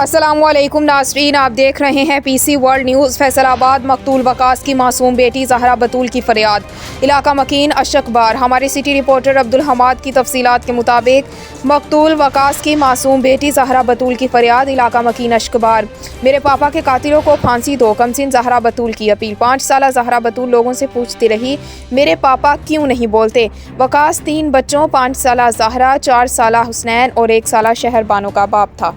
अस्सलामुअलैकुम नाज़रीन, आप देख रहे हैं पीसी वर्ल्ड न्यूज़। फैसलाबाद मकतूल वकास की मासूम बेटी ज़हरा बतूल की फरियाद। इलाका मकीन अशकबार। हमारे सिटी रिपोर्टर अब्दुल हमाद की तफसीलात के मुताबिक मकतूल वकास की मासूम बेटी ज़हरा बतूल की फरियाद। इलाका मकीन अशकबार। मेरे पापा के कातिलों को फांसी दो, कमसिन ज़हरा बतूल की अपील। 5 साल ज़हरा बतूल लोगों से पूछती रही, मेरे पापा क्यों नहीं बोलते। वकास 3 बच्चों 5 साल ज़हरा, 4 साल हुसनैन और 1 साल शहरबानो का बाप था।